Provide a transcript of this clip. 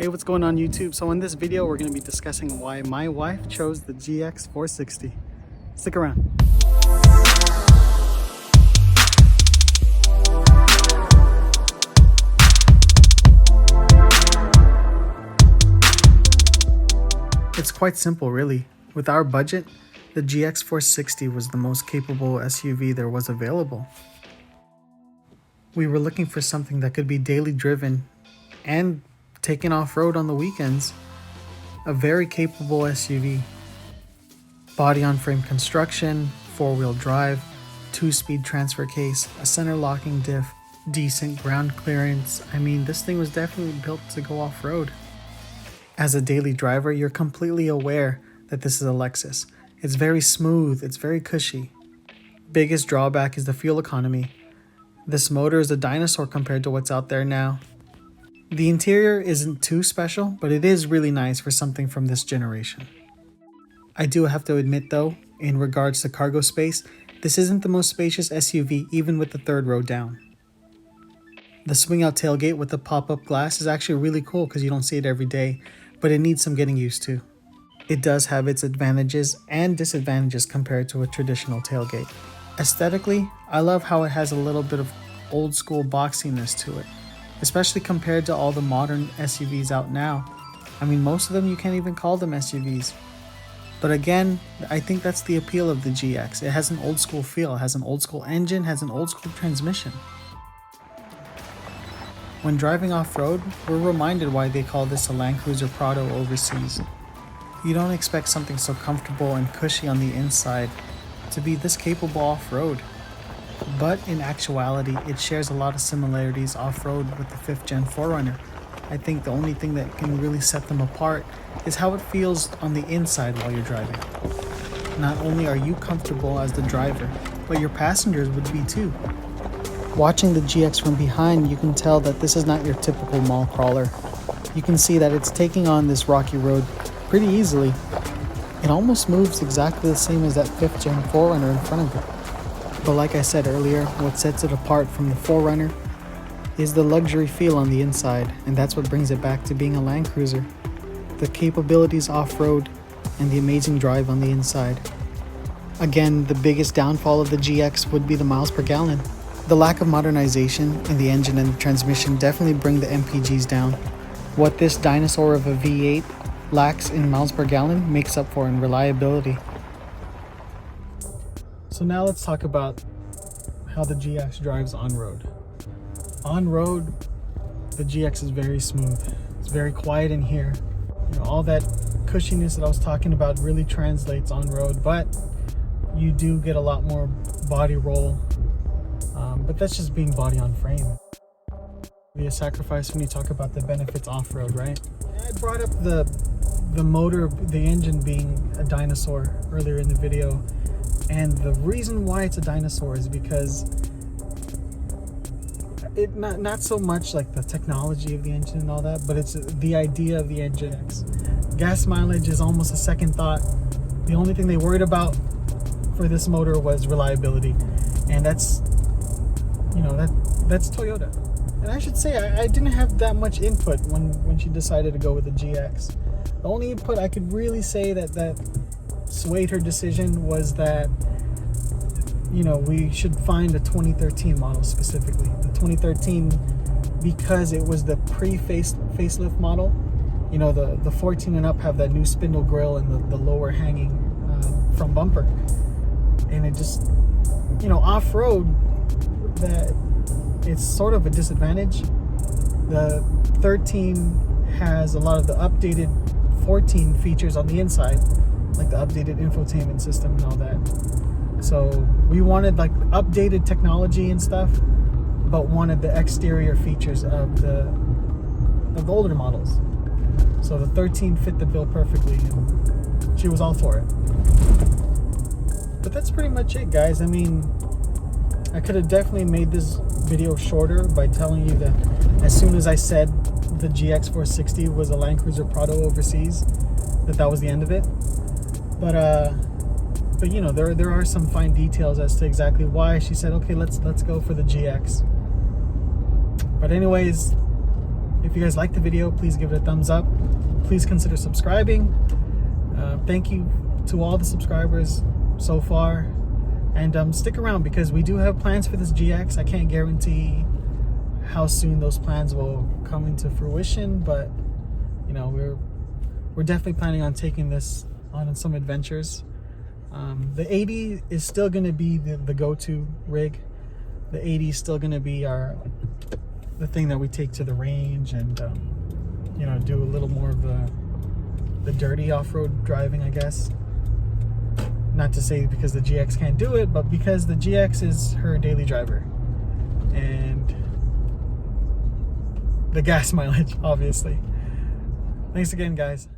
what's going on YouTube? So in this video we're going to be discussing why my wife chose the Gx460. Stick around. It's quite simple really. With our budget, the Gx460 was the most capable SUV there was available. We were looking for something that could be daily driven and taken off-road on the weekends. A very capable SUV. Body-on-frame construction, 4-wheel drive, 2-speed transfer case, a center locking diff, decent ground clearance. I mean, this thing was definitely built to go off-road. As a daily driver, you're completely aware that this is a LEXUS. It's very smooth, it's very cushy. Biggest drawback is the fuel economy. This motor is a dinosaur compared to what's out there now. The interior isn't too special, but it is really nice for something from this generation. I do have to admit though, in regards to cargo space, this isn't the most spacious SUV even with the third row down. The swing out tailgate with the pop-up glass is actually really cool because you don't see it every day, but it needs some getting used to. It does have its advantages and disadvantages compared to a traditional tailgate. Aesthetically, I love how it has a little bit of old school boxiness to it, especially compared to all the modern SUVs out now. I mean, most of them you can't even call them SUVs. But again, I think that's the appeal of the GX. It has an old school feel, it has an old school engine, has an old school transmission. When driving off-road, we're reminded why they call this a Land Cruiser Prado overseas. You don't expect something so comfortable and cushy on the inside to be this capable off-road. But in actuality, it shares a lot of similarities off-road with the 5th gen 4Runner. I think the only thing that can really set them apart is how it feels on the inside while you're driving. Not only are you comfortable as the driver, but your passengers would be too. Watching the GX from behind, you can tell that this is not your typical mall crawler. You can see that it's taking on this rocky road pretty easily. It almost moves exactly the same as that 5th gen 4Runner in front of it. But like I said earlier, what sets it apart from the 4Runner is the luxury feel on the inside, and that's what brings it back to being a Land Cruiser. The capabilities off-road and the amazing drive on the inside. Again, the biggest downfall of the GX would be the miles per gallon. The lack of modernization in the engine and the transmission definitely bring the MPGs down. What this dinosaur of a V8 lacks in miles per gallon makes up for in reliability. So now let's talk about how the GX drives on-road. On-road, the GX is very smooth. It's very quiet in here. You know, all that cushiness that I was talking about really translates on-road, but you do get a lot more body roll. But that's just being body on frame. Be a sacrifice when you talk about the benefits off-road, right? I brought up the motor, the engine being a dinosaur earlier in the video, and the reason why it's a dinosaur is because it not so much like the technology of the engine and all that, but it's the idea of the engine. Gas mileage is almost a second thought. The only thing they worried about for this motor was reliability, and that's, you know, that's Toyota. And I should say I didn't have that much input when she decided to go with the GX. The only input I could really say that swayed her decision was that, you know, we should find a 2013 model specifically. The 2013, because it was the pre-facelift model. You know, the 14 and up have that new spindle grille and the lower hanging front bumper. And it just, you know, off-road, that it's sort of a disadvantage. The 13 has a lot of the updated 14 features on the inside, like the updated infotainment system and all that. So we wanted like updated technology and stuff, but wanted the exterior features of the older models. So the 13 fit the bill perfectly, and she was all for it. But that's pretty much it, guys. I mean, I could have definitely made this video shorter by telling you that as soon as I said the Gx460 was a Land Cruiser Prado overseas, that was the end of it. But you know, there are some fine details as to exactly why she said, okay, let's go for the GX. But anyways, If you guys like the video, please give it a thumbs up. Please consider subscribing. Thank you to all the subscribers so far. And stick around because we do have plans for this GX. I can't guarantee how soon those plans will come into fruition, but you know, we're definitely planning on taking this on some adventures. The 80 is still going to be the go-to rig. The 80 is still going to be the thing that we take to the range and you know, do a little more of the dirty off-road driving, I guess. Not to say because the GX can't do it, but because the GX is her daily driver. And the gas mileage, obviously. Thanks again, guys.